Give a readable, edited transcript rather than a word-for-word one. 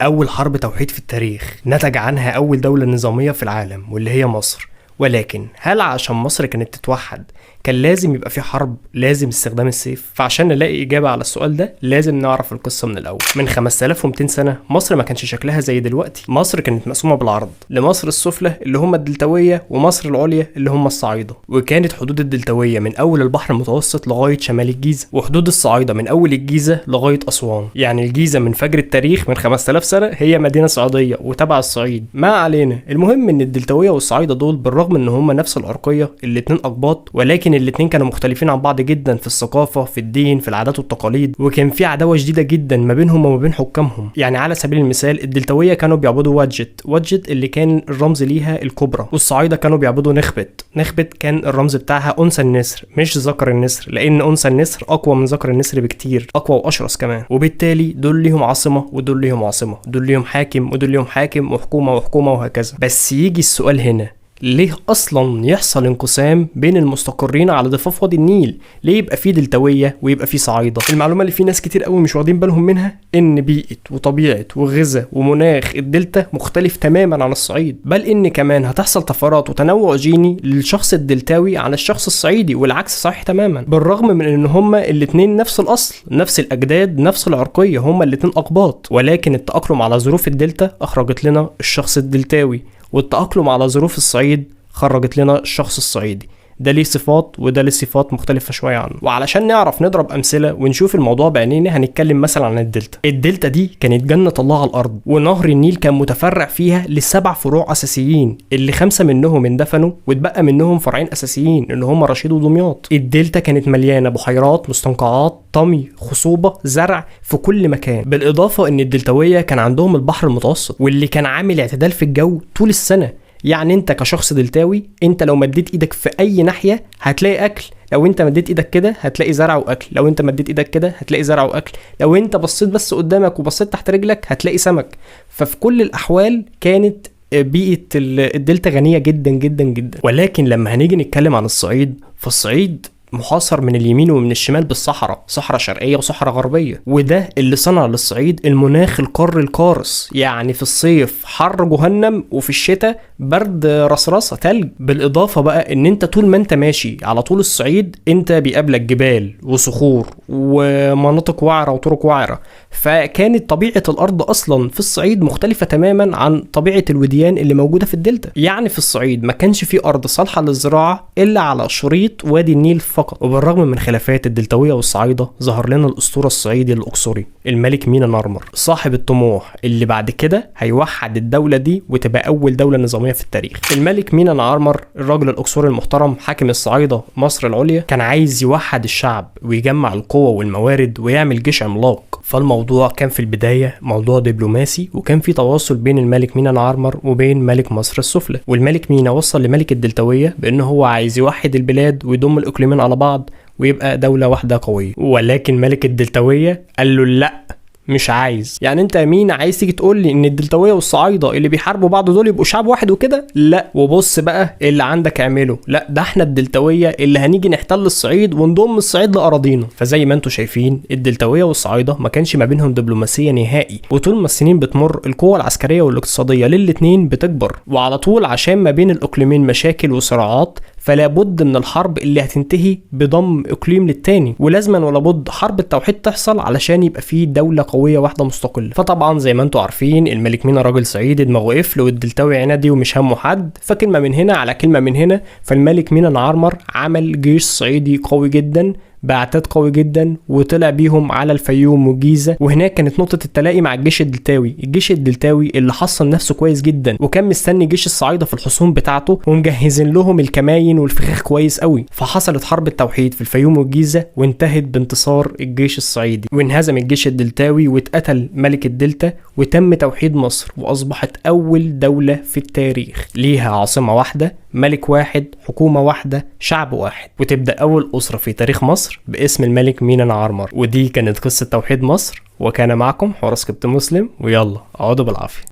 أول حرب توحيد في التاريخ نتج عنها أول دولة نظامية في العالم واللي هي مصر. ولكن هل عشان مصر كانت تتوحد كان لازم يبقى في حرب، لازم استخدام السيف؟ فعشان نلاقي إجابة على السؤال ده لازم نعرف القصة من الأول. من 5200 سنة مصر ما كانش شكلها زي دلوقتي. مصر كانت مقسومة بالعرض لمصر السفلى اللي هم الدلتاوية ومصر العليا اللي هم الصعايدة، وكانت حدود الدلتاوية من أول البحر المتوسط لغاية شمال الجيزة، وحدود الصعايدة من أول الجيزة لغاية أسوان. يعني الجيزة من فجر التاريخ من 5000 سنة هي مدينة صعيدية وتبع الصعيد. ما علينا، المهم إن الدلتاوية والصعايدة دول بالرغم إن هم نفس العرقية، الاتنين أقباط، ولكن الاتنين كانوا مختلفين عن بعض جدا في الثقافة، في الدين، في العادات والتقاليد، وكان في عداوة شديدة جدا ما بينهم وما بين حكامهم. يعني على سبيل المثال الدلتاوية كانوا بيعبدوا وجت اللي كان الرمز ليها الكبرى، والصعايدة كانوا بيعبدوا نخبت كان الرمز بتاعها أنثى النسر مش ذكر النسر، لأن أنثى النسر أقوى من ذكر النسر بكتير، أقوى وأشرس كمان. وبالتالي دول ليهم عاصمة ودول ليهم عاصمة، دول ليهم حاكم ودول ليهم حاكم، وحكومة وهكذا. بس يجي السؤال هنا، ليه اصلا يحصل انقسام بين المستقرين على ضفاف وادي النيل؟ ليه يبقى فيه دلتاويه ويبقى فيه صعايده؟ المعلومه اللي في ناس كتير قوي مش واخدين بالهم منها ان بيئه وطبيعه وغذاء ومناخ الدلتا مختلف تماما عن الصعيد، بل ان كمان هتحصل طفرات وتنوع جيني للشخص الدلتاوي عن الشخص الصعيدي، والعكس صحيح تماما. بالرغم من ان هما الاتنين نفس الاصل، نفس الاجداد، نفس العرقيه، هما الاتنين اقباط، ولكن التاقلم على ظروف الدلتا اخرجت لنا الشخص الدلتاوي، والتأقلم على ظروف الصعيد خرجت لنا الشخص الصعيدي. ده ليه صفات وده ليه صفات مختلفة شوية عنه. وعلشان نعرف نضرب أمثلة ونشوف الموضوع بعينينا هنتكلم مثلا عن الدلتا. الدلتا دي كانت جنة الله على الأرض، ونهر النيل كان متفرع فيها ل7 فروع أساسيين، اللي 5 منهم اندفنوا واتبقى منهم فرعين أساسيين اللي هم رشيد ودمياط. الدلتا كانت مليانة بحيرات، مستنقعات، طمي، خصوبة، زرع في كل مكان. بالإضافة إن الدلتاوية كان عندهم البحر المتوسط واللي كان عامل اعتدال في الجو طول السنة. يعني انت كشخص دلتاوي، انت لو مديت ايدك في اي ناحية هتلاقي اكل، لو انت مديت ايدك كده هتلاقي زرع واكل، لو انت مديت ايدك كده هتلاقي زرع واكل، لو انت بصيت بس قدامك وبصيت تحت رجلك هتلاقي سمك. ففي كل الاحوال كانت بيئة الدلتا غنية جدا جدا جدا. ولكن لما هنيجي نتكلم عن الصعيد، فالصعيد محاصر من اليمين ومن الشمال بالصحراء، صحراء شرقية وصحراء غربية، وده اللي صنع للصعيد المناخ القاري القارس. يعني في الصيف حر جهنم، وفي الشتاء برد رصرصة تلج. بالإضافة بقى ان انت طول ما انت ماشي على طول الصعيد انت بيقابلك جبال وصخور ومناطق وعرة وطرق وعرة، فكانت طبيعة الأرض أصلا في الصعيد مختلفة تماما عن طبيعة الوديان اللي موجودة في الدلتا. يعني في الصعيد ما كانش في أرض صالحة للزراعة إلا على شريط وادي النيل فقط. وبالرغم من خلافات الدلتاوية والصعايدة ظهر لنا الأسطورة الصعيدي الأقصري الملك مينا نارمر، صاحب الطموح اللي بعد كده هيوحد الدولة دي وتبقى أول دولة نظامية في التاريخ. الملك مينا نارمر الراجل الأقصري المحترم حاكم الصعايدة مصر العليا كان عايز يوحد الشعب ويجمع القوة والموارد ويعمل جيش عملاق. فالموضوع كان في البداية موضوع دبلوماسي، وكان في تواصل بين الملك مينا نارمر وبين ملك مصر السفلى. والملك مينا وصل لملك الدلتاوية بأنه هو عايز يوحد البلاد ويضم الإقليمين على بعض ويبقى دولة واحدة قوية. ولكن ملك الدلتاوية قال له لا، مش عايز. يعني انت مين عايز تيجي تقول لي ان الدلتاويه والصعايده اللي بيحاربوا بعض دول يبقوا شعب واحد وكده؟ لا، وبص بقى اللي عندك اعمله. لا، ده احنا الدلتاويه اللي هنيجي نحتل الصعيد ونضم الصعيد لاراضينا. فزي ما انتم شايفين الدلتاويه والصعايده ما كانش ما بينهم دبلوماسيه نهائي، وطول ما السنين بتمر القوه العسكريه والاقتصاديه للاتنين بتكبر، وعلى طول عشان ما بين الاقليمين مشاكل وصراعات، فلا بد من الحرب اللي هتنتهي بضم اقليم للتاني، ولازما ولا بد حرب التوحيد تحصل علشان يبقى فيه دولة قوية واحدة مستقلة. فطبعا زي ما انتم عارفين الملك مينا راجل صعيدي دماغه قفل، والدلتاوي عنادي ومش همه حد، فكلمة من هنا على كلمة من هنا. فالملك مينا نارمر عمل جيش صعيدي قوي جدا بعتاد قوي جدا، وطلع بيهم على الفيوم والجيزة، وهناك كانت نقطة التلاقي مع الجيش الدلتاوي. الجيش الدلتاوي اللي حصن نفسه كويس جدا، وكان مستني جيش الصعايدة في الحصون بتاعته ومجهزين لهم الكماين والفخاخ كويس قوي. فحصلت حرب التوحيد في الفيوم والجيزة وانتهت بانتصار الجيش الصعيدي، وانهزم الجيش الدلتاوي واتقتل ملك الدلتا، وتم توحيد مصر وأصبحت أول دولة في التاريخ ليها عاصمة واحدة، ملك واحد، حكومة واحدة، شعب واحد. وتبدأ أول أسرة في تاريخ مصر باسم الملك مينا نارمر. ودي كانت قصة توحيد مصر، وكان معكم حراس كابتن مسلم، ويلا اقعدوا بالعافية.